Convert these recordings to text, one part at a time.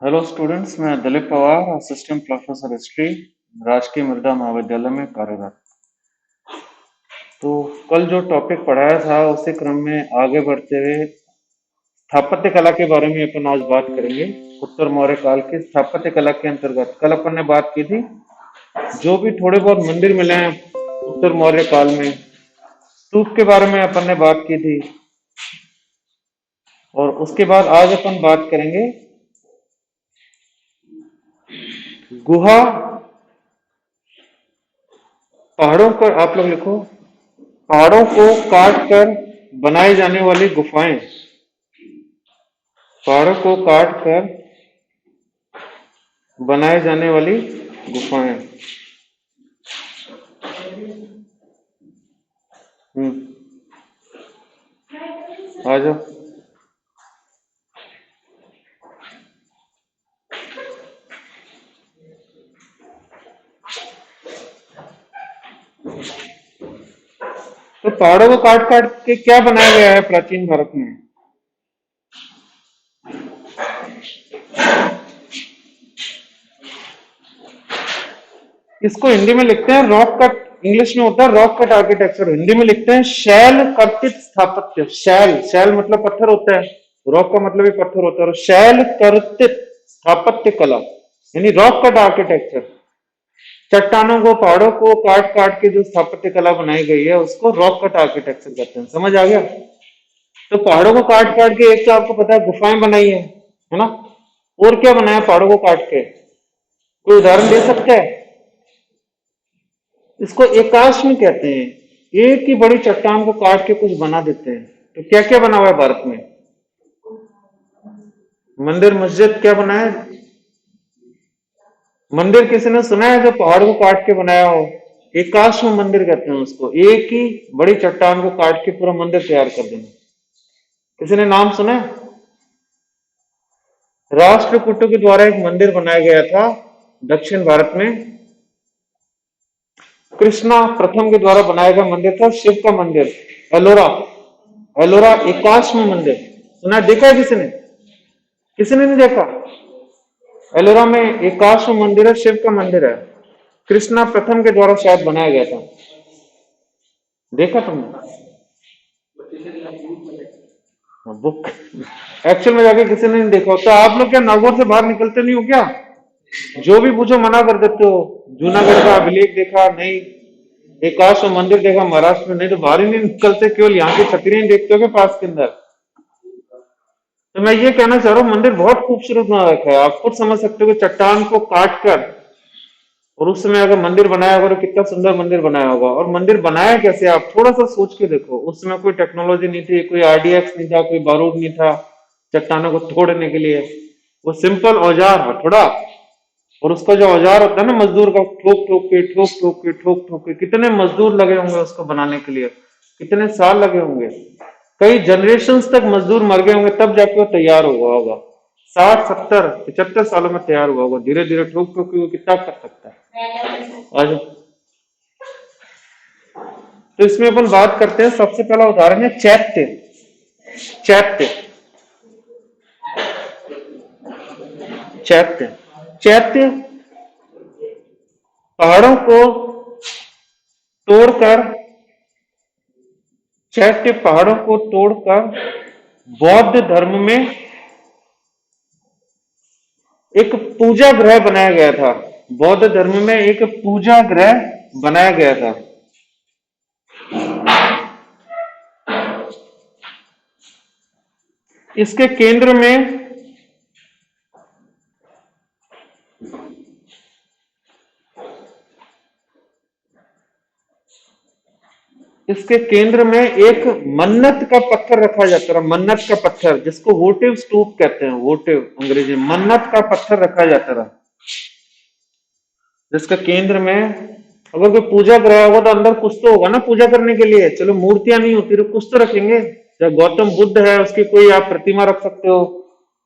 Hello students, मैं Dilip Pawar, assistant professor history, राजकीय मृदा महाविद्यालय में कार्यरत। तो कल जो टॉपिक पढ़ाया था उसी क्रम में आगे बढ़ते हुए स्थापत्य कला के बारे में अपन आज बात करेंगे। उत्तर मौर्य काल की स्थापत्य कला के अंतर्गत कल अपन ने बात की थी जो भी थोड़े बहुत मंदिर मिले हैं उत्तर मौर्य काल में, स्तूप के बारे में अपन ने बात की थी। और उसके बाद आज अपन बात करेंगे गुहा। पहाड़ों पर आप लोग लिखो, पहाड़ों को काट कर बनाई जाने वाली गुफाएं। पहाड़ों को काट कर बनाए जाने वाली गुफाएं। आ जाओ। तो पहाड़ों को काट काट के क्या बनाया गया है प्राचीन भारत में? इसको हिंदी में लिखते हैं रॉक कट, इंग्लिश में होता है रॉक कट आर्किटेक्चर, हिंदी में लिखते हैं शैल कर्तित स्थापत्य। शैल, शैल मतलब पत्थर होता है, रॉक का मतलब भी पत्थर होता है, और शैल कर्तित स्थापत्य कला यानी रॉक कट आर्किटेक्चर। चट्टानों को, पहाड़ों को काट काट के जो स्थापत्य कला बनाई गई है उसको रॉक कट आर्किटेक्चर कहते हैं। समझ आ गया? तो पहाड़ों को काट काट के एक तो आपको पता है गुफाएं बनाई है ना? और क्या बनाया पहाड़ों को काट के? कोई उदाहरण दे सकते हैं? इसको एकाश्म कहते हैं। एक ही बड़ी चट्टान को काट के कुछ बना देते हैं। तो क्या क्या बना हुआ है भारत में? मंदिर, मस्जिद, क्या बनाया है? मंदिर किसी ने सुना है जो पहाड़ को काट के बनाया हो? एकाश्म मंदिर कहते हैं उसको। एक ही बड़ी चट्टान को काट के पूरा मंदिर तैयार कर देना। किसी ने नाम सुना है? राष्ट्रकूटों के द्वारा एक मंदिर बनाया गया था दक्षिण भारत में। कृष्णा प्रथम के द्वारा बनाया गया मंदिर था, शिव का मंदिर, एलोरा। एलोरा एकाश्म मंदिर सुना है? देखा है किसी ने? किसी ने नहीं देखा? एलोरा में एकाश्म मंदिर है, शिव का मंदिर है। कृष्णा प्रथम के द्वारा शायद बनाया गया था। देखा तुमने? बुक एक्चुअल में जाके किसी ने नहीं देखा। तो आप लोग क्या नागौर से बाहर निकलते नहीं हो क्या? जो भी पूछो मना कर देते हो। जूनागढ़ का अभिलेख देखा नहीं, एकाश्म मंदिर देखा महाराष्ट्र में नहीं, तो बाहर ही नहीं निकलते, केवल यहाँ की छतरियां देखते हो के पास के अंदर। तो मैं ये कहना चाह रहा हूँ मंदिर बहुत खूबसूरत बना रखा है। आप खुद समझ सकते हो कि चट्टान को काट कर और उस समय अगर मंदिर बनाया होगा तो कितना सुंदर मंदिर बनाया होगा। और मंदिर बनाया कैसे, आप थोड़ा सा सोच के देखो। उस समय कोई टेक्नोलॉजी नहीं थी, कोई आरडीएक्स नहीं था, कोई बारूद नहीं था चट्टानों को तोड़ने के लिए। वो सिंपल औजार हथौड़ा, और उसका जो औजार होता है ना मजदूर का, ठोक ठोक के ठोक ठोक के ठोक ठोक के, कितने मजदूर लगे होंगे उसको बनाने के लिए, कितने साल लगे होंगे, कई जनरेशन तक मजदूर मर गए होंगे तब जाके वो तैयार हुआ होगा। 60 70 75 सालों में तैयार हुआ होगा। धीरे धीरे ठोक ठोक के वो कितना कर सकता है आज। तो इसमें अपन बात करते हैं, सबसे पहला उदाहरण है चैत्य। चैत्य, चैत्य, चैत्य पहाड़ों को तोड़कर, चैत्य पहाड़ों को तोड़कर बौद्ध धर्म में एक पूजा ग्रह बनाया गया था। बौद्ध धर्म में एक पूजा ग्रह बनाया गया था। इसके केंद्र में, इसके केंद्र में एक मन्नत का पत्थर रखा जाता था। मन्नत का पत्थर जिसको वोटिव स्तूप कहते हैं, वोटिव अंग्रेजी, मन्नत का पत्थर रखा जाता था जिसका केंद्र में, अगर कोई पूजा ग्रह होगा तो अंदर कुछ तो होगा ना पूजा करने के लिए। चलो मूर्तियां नहीं होती तो कुछ तो रखेंगे। चाहे गौतम बुद्ध है उसकी कोई आप प्रतिमा रख सकते हो,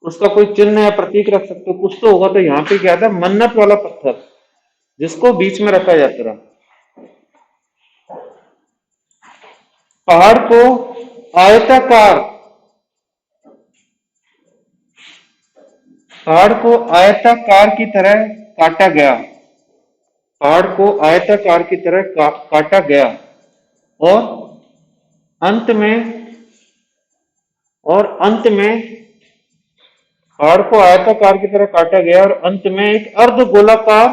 उसका कोई चिन्ह या प्रतीक रख सकते हो, कुछ तो होगा। तो यहाँ पे क्या था, मन्नत वाला पत्थर जिसको बीच में रखा जाता था। पहाड़ को आयताकार, पहाड़ को आयताकार की तरह काटा गया। पहाड़ को आयताकार की तरह काटा गया और अंत में अंत में पहाड़ को आयताकार की तरह काटा गया और अंत में एक अर्ध गोलाकार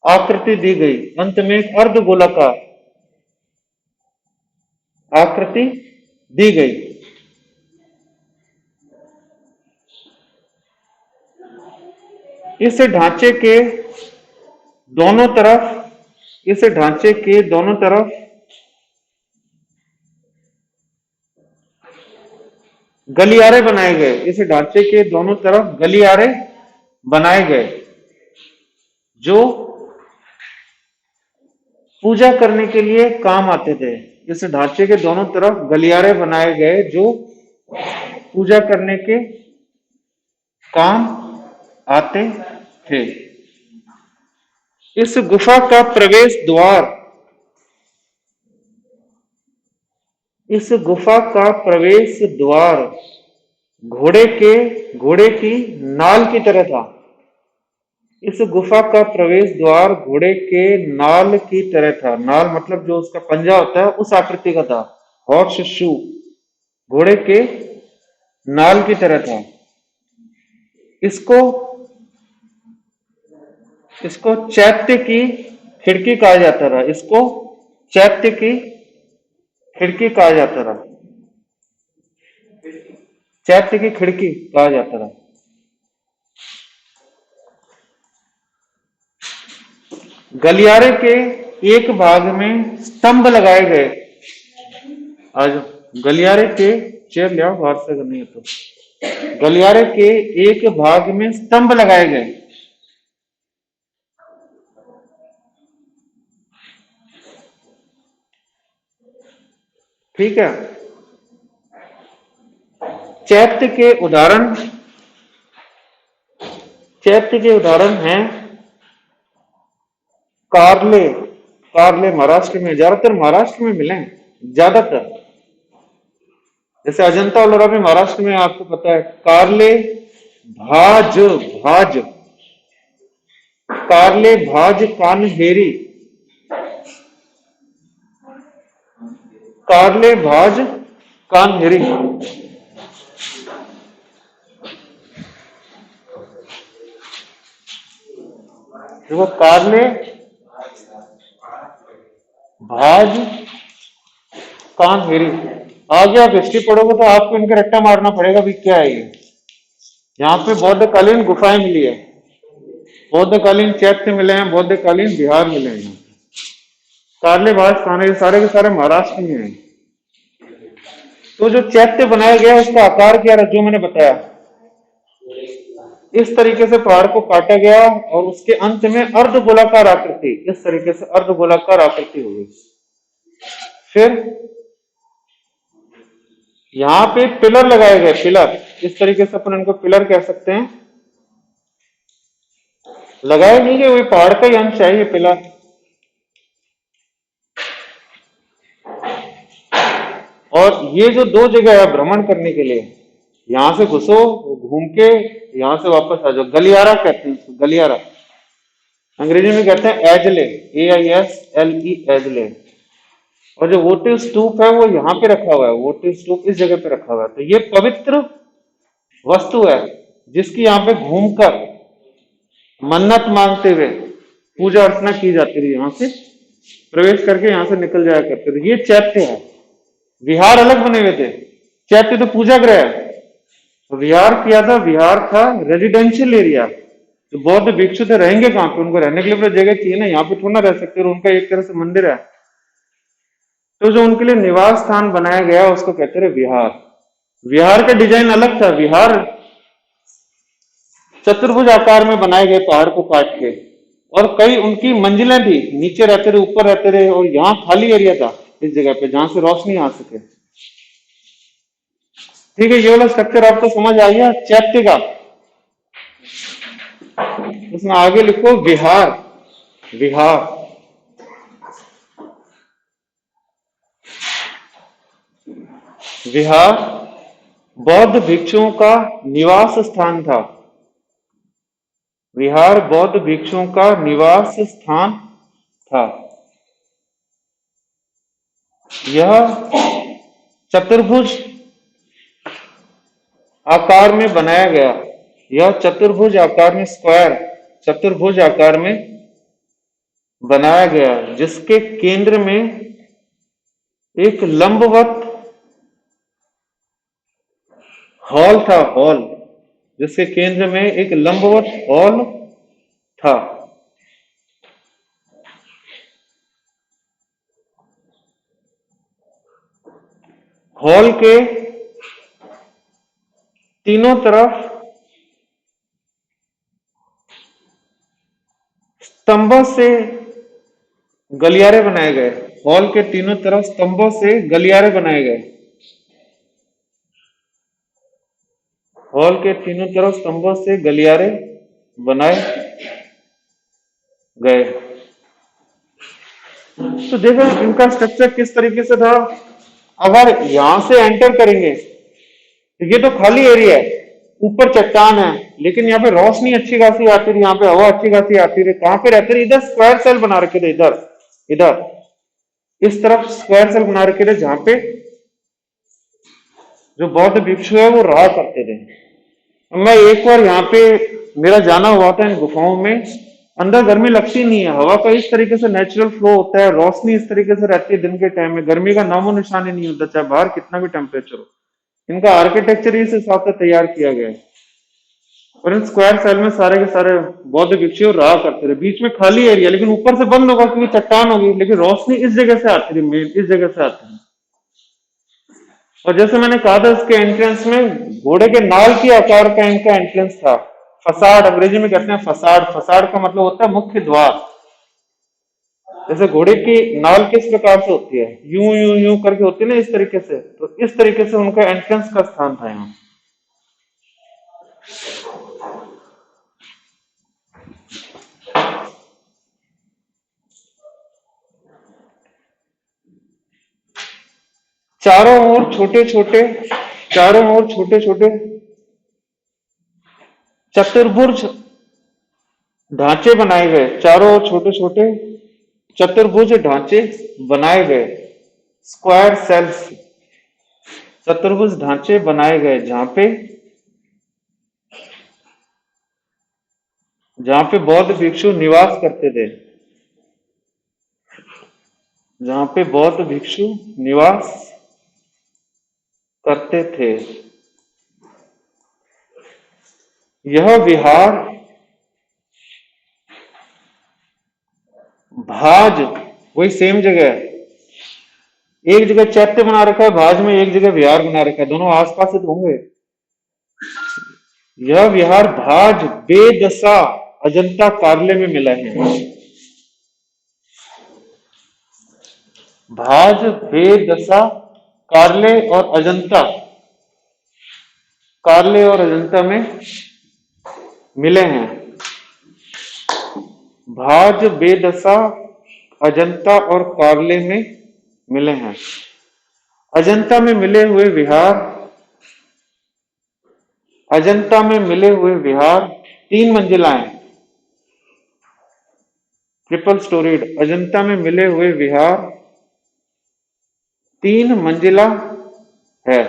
आकृति दी गई। अंत में एक अर्ध गोलाकार आकृति दी गई। इस ढांचे के दोनों तरफ गलियारे बनाए गए। इस ढांचे के दोनों तरफ गलियारे बनाए गए जो पूजा करने के लिए काम आते थे। इस ढांचे के दोनों तरफ गलियारे बनाए गए जो पूजा करने के काम आते थे। इस गुफा का प्रवेश द्वार घोड़े की नाल की तरह था। इस गुफा का प्रवेश द्वार घोड़े के नाल की तरह था। नाल मतलब जो उसका पंजा होता है उस आकृति का था। हॉर्स शू, घोड़े के नाल की तरह था। इसको चैत्य की खिड़की कहा जाता था। इसको चैत्य की खिड़की कहा जाता था। चैत्य की खिड़की कहा जाता था। गलियारे के एक भाग में स्तंभ लगाए गए। आज गलियारे के चेयर ले आओ बाहर से, नहीं है तो। गलियारे के एक भाग में स्तंभ लगाए गए। ठीक है। चैत्य के उदाहरण हैं कारले महाराष्ट्र में, ज्यादातर महाराष्ट्र में मिले हैं। ज्यादातर जैसे अजंता एलोरा भी महाराष्ट्र में, आपको पता है। कारले भाज कान्हेरी, कारले भाज कान्हेरी। देखो, कारले भाज कान्हेरी। आगे आप हिस्ट्री पढ़ोगे तो आपको इनका रट्टा मारना पड़ेगा भी क्या है ये। यहाँ पे बौद्धकालीन गुफाएं मिली है, बौद्धकालीन चैत्य मिले हैं, बौद्धकालीन बिहार मिले हैं। कारले भाज कान्हेरी सारे के सारे महाराष्ट्र में हैं। तो जो चैत्य बनाया गया उसका आकार क्या रहा, जो मैंने बताया। इस तरीके से पहाड़ को काटा गया और उसके अंत में अर्ध गोलाकार आकृति, इस तरीके से अर्ध गोलाकार आकृति होगी। फिर यहां पे पिलर लगाए गए। पिलर इस तरीके से अपन इनको पिलर कह सकते हैं। लगाए नहीं गए, वही पहाड़ का ही अंश है ये पिलर। और ये जो दो जगह है भ्रमण करने के लिए, यहां से घुसो, घूम के यहां से वापस आ जाओ। गलियारा कहते हैं इसको, गलियारा। अंग्रेजी में कहते हैं एजले, AISLE, एजले। और जो वोटिव स्तूप है वो यहाँ पे रखा हुआ है। वोटिव स्तूप इस जगह पे रखा हुआ है। तो ये पवित्र वस्तु है जिसकी यहाँ पे घूमकर मन्नत मांगते हुए पूजा अर्चना की जाती थी। यहाँ से प्रवेश करके यहाँ से निकल जाया करते थे। ये चैत्य है। विहार अलग बने हुए थे। चैत्य तो पूजा गृह है, विहार किया था। विहार था रेजिडेंशियल एरिया। तो बौद्ध भिक्षु थे, रहेंगे कहाँ पे, उनको रहने के लिए जगह चाहिए ना। यहाँ पे थोड़ा रह सकते। और उनका एक तरह से मंदिर है, तो जो उनके लिए निवास स्थान बनाया गया उसको कहते थे विहार। विहार का डिजाइन अलग था। विहार चतुर्भुज आकार में बनाए गए पहाड़ को काट के, और कई उनकी मंजिलें थी। नीचे रहते रहे, ऊपर रहते रहे, और यहाँ खाली एरिया था इस जगह पे जहां से रोशनी आ सके। ठीक है, ये वाला स्ट्रक्चर आपको समझ आ गया चैत्य का। उसमें आगे लिखो विहार। विहार विहार बौद्ध भिक्षुओं का निवास स्थान था। विहार बौद्ध भिक्षुओं का निवास स्थान था। यह चतुर्भुज आकार में बनाया गया। यह चतुर्भुज आकार में, स्क्वायर चतुर्भुज आकार में बनाया गया, जिसके केंद्र में एक लंबवत हॉल था। हॉल, जिसके केंद्र में एक लंबवत हॉल था। हॉल के तीनों तरफ स्तंभों से गलियारे बनाए गए। हॉल के तीनों तरफ स्तंभों से गलियारे बनाए गए। हॉल के तीनों तरफ स्तंभों से गलियारे बनाए गए। तो देखो इनका स्ट्रक्चर किस तरीके से था। अगर यहां से एंटर करेंगे तो ये तो खाली एरिया है, ऊपर चट्टान है, लेकिन यहाँ पे रोशनी अच्छी खासी आती रही, यहाँ पे हवा अच्छी खासी आती रही। कहां पे रहते रहे? इधर स्क्वायर सेल बना रखे थे, इधर इधर इस तरफ स्क्वायर सेल बना रखे थे, जहां पे जो बौद्ध भिक्षु है वो रहा करते थे। मैं एक बार यहाँ पे मेरा जाना हुआ था इन गुफाओं में। अंदर गर्मी लगती नहीं है, हवा का इस तरीके से नेचुरल फ्लो होता है, रोशनी इस तरीके से रहती है दिन के टाइम में, गर्मी का नामो निशान ही नहीं होता, चाहे बाहर कितना भी टेम्परेचर हो। इनका आर्किटेक्चर इस हिसाब से तैयार किया गया है। और इन स्क्वायर सेल में सारे के सारे बौद्ध भिक्षु रहा करते थे। बीच में खाली एरिया, लेकिन ऊपर से बंद होगा क्योंकि चट्टान होगी, लेकिन रोशनी इस जगह से आती थी, मेन इस जगह से आती है। और जैसे मैंने कहा था, इसके एंट्रेंस में घोड़े के नाल के आकार का इनका एंट्रेंस था। फसाड अंग्रेजी में कहते हैं फसाड। फसाड का मतलब होता है मुख्य द्वार। जैसे घोड़े की नाल किस प्रकार से होती है, यूं यूं यूं करके होती है ना, इस तरीके से, तो इस तरीके से उनका एंट्रेंस का स्थान था यहाँ। चारों ओर छोटे छोटे चारों ओर छोटे छोटे चतुर्भुज ढांचे बनाए गए। चारों ओर छोटे छोटे चतुर्भुज ढांचे बनाए गए। स्क्वायर सेल्स, चतुर्भुज ढांचे बनाए गए, जहां पे बौद्ध भिक्षु निवास करते थे। जहां पे बौद्ध भिक्षु निवास करते थे। यह विहार भाज, वही सेम जगह है, एक जगह चैत्य बना रखा है भाज में, एक जगह विहार बना रखा है, दोनों आसपास ही तो होंगे। यह विहार भाज, बेदशा, अजंता, कार्ले में मिला है। भाज, बेदशा, कार्ले और अजंता, कार्ले और अजंता में मिले हैं। भाज, बेदशा, अजंता और कार्ले में मिले हैं। अजंता में मिले हुए विहार, अजंता में मिले हुए विहार 3 मंजिलाएं, ट्रिपल स्टोरीड। अजंता में मिले हुए विहार 3 मंजिला है।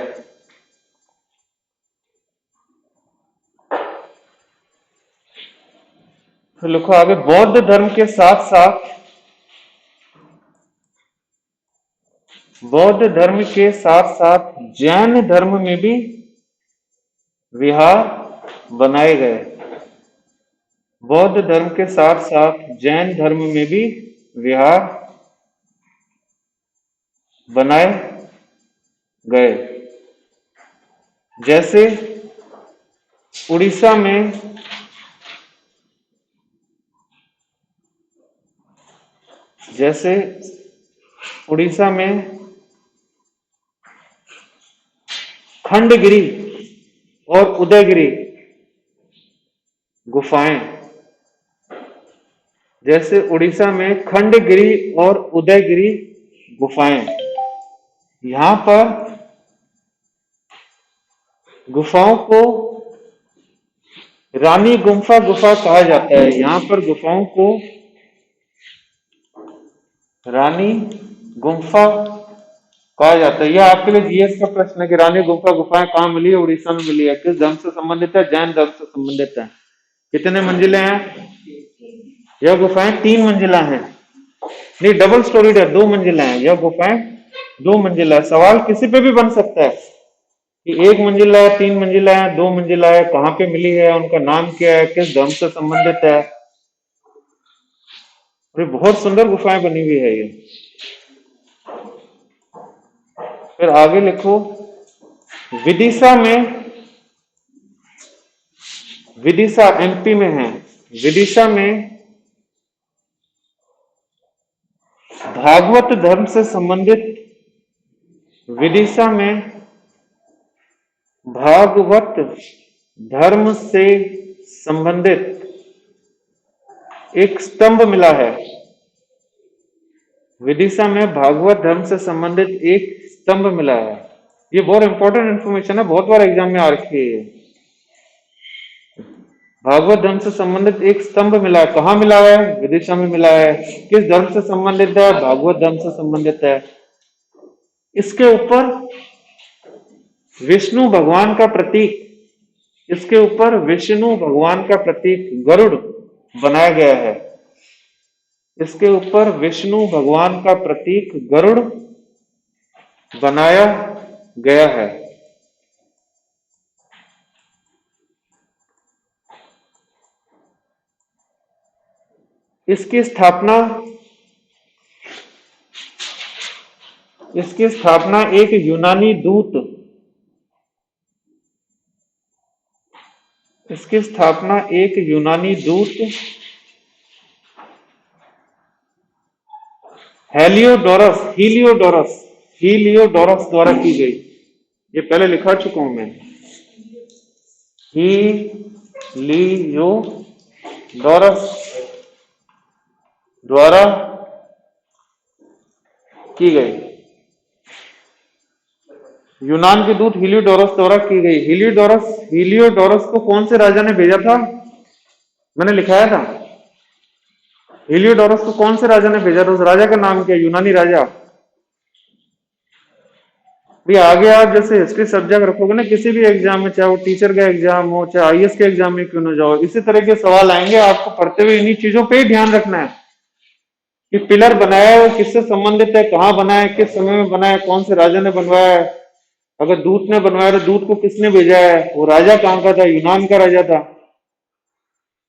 तो लिखो आगे, बौद्ध धर्म के साथ साथ, बौद्ध धर्म के साथ साथ जैन धर्म में भी विहार बनाए गए। बौद्ध धर्म के साथ साथ जैन धर्म में भी विहार बनाए गए। जैसे उड़ीसा में खंडगिरी और उदयगिरी गुफाएं, जैसे उड़ीसा में खंडगिरी और उदयगिरी गुफाएं, यहां पर गुफाओं को रानी गुम्फा गुफा कहा जाता है। यहाँ पर गुफाओं को रानी गुम्फा कहा जाता है। यह आपके लिए जीएस का प्रश्न है कि रानी गुम्फा गुफाएं कहाँ मिली है? उड़ीसा में मिली है। किस धर्म से संबंधित है? जैन धर्म से संबंधित है। कितने मंजिले हैं? यह गुफाएं 3 मंजिला हैं। नहीं, डबल स्टोरीड है, 2 मंजिला है। यह गुफाएं 2 मंजिला है। सवाल किसी पे भी बन सकता है कि 1 मंजिला है, 3 मंजिला है, 2 मंजिला है, कहाँ पे मिली है, उनका नाम क्या है, किस धर्म से संबंधित है। और ये बहुत सुंदर गुफाएं बनी हुई है ये। फिर आगे लिखो, विदिशा में, विदिशा एमपी में है, विदिशा में भागवत धर्म से संबंधित, विदिशा में भागवत धर्म से संबंधित एक स्तंभ मिला है। विदिशा में भागवत धर्म से संबंधित एक स्तंभ मिला है। ये बहुत इंपॉर्टेंट इंफॉर्मेशन है, बहुत बार एग्जाम में आ रखी है। भागवत धर्म से संबंधित एक स्तंभ मिला है। कहाँ मिला है? विदिशा में मिला है। किस धर्म से संबंधित है? भागवत धर्म से संबंधित है। इसके ऊपर विष्णु भगवान का प्रतीक, इसके ऊपर विष्णु भगवान का प्रतीक गरुड़ बनाया गया है। इसके ऊपर विष्णु भगवान का प्रतीक गरुड़ बनाया गया है। इसकी स्थापना, इसकी स्थापना एक यूनानी दूत, इसकी स्थापना एक यूनानी दूत हेलियोडोरस, हीलियोडोरस, हीलियोडोरस द्वारा की गई। ये पहले लिखा चुका हूं मैं, हीलियोडोरस द्वारा की गई। यूनान के दूत हीलियोडोरस द्वारा की गई। हीलियोडोरस, हीलियोडोरस को कौन से राजा ने भेजा था? मैंने लिखाया था। हीलियोडोरस को कौन से राजा ने भेजा था? उस राजा का नाम क्या? यूनानी राजा। भी आगे आप जैसे हिस्ट्री सब्जेक्ट रखोगे ना किसी भी एग्जाम में, चाहे वो टीचर का एग्जाम हो, चाहे आईएएस के एग्जाम में क्यों ना जाओ, इसी तरह के सवाल आएंगे। आपको पढ़ते हुए इन्हीं चीजों पे ही ध्यान रखना है कि पिलर बनाया है वो किससे संबंधित है, कहाँ बना है, किस समय में बना है, कौन से राजा ने बनवाया है। अगर दूत ने बनवाया तो दूत को किसने भेजा है, वो राजा कहाँ का था? यूनान का राजा था।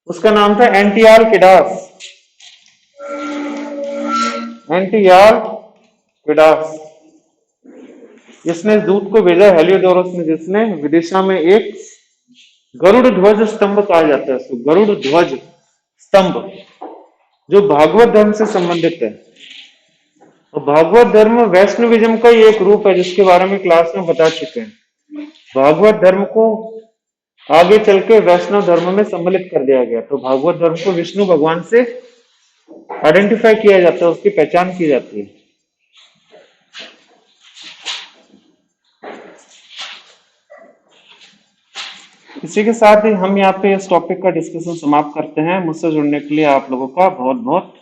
उसका नाम था एंटियालकिडास, एंटियालकिडास। इसने दूत को भेजा हेलियोडोरस ने, जिसने विदिशा में एक गरुड़ ध्वज स्तंभ कहा जाता है उसको, गरुड़ ध्वज स्तंभ, जो भागवत धर्म से संबंधित है। और भागवत धर्म वैष्णविज्म का ही एक रूप है, जिसके बारे में क्लास में बता चुके हैं। भागवत धर्म को आगे चल के वैष्णव धर्म में सम्मिलित कर दिया गया। तो भागवत धर्म को विष्णु भगवान से आइडेंटिफाई किया जाता है, उसकी पहचान की जाती है। इसी के साथ ही हम यहाँ पे इस टॉपिक का डिस्कशन समाप्त करते हैं। मुझसे जुड़ने के लिए आप लोगों का बहुत बहुत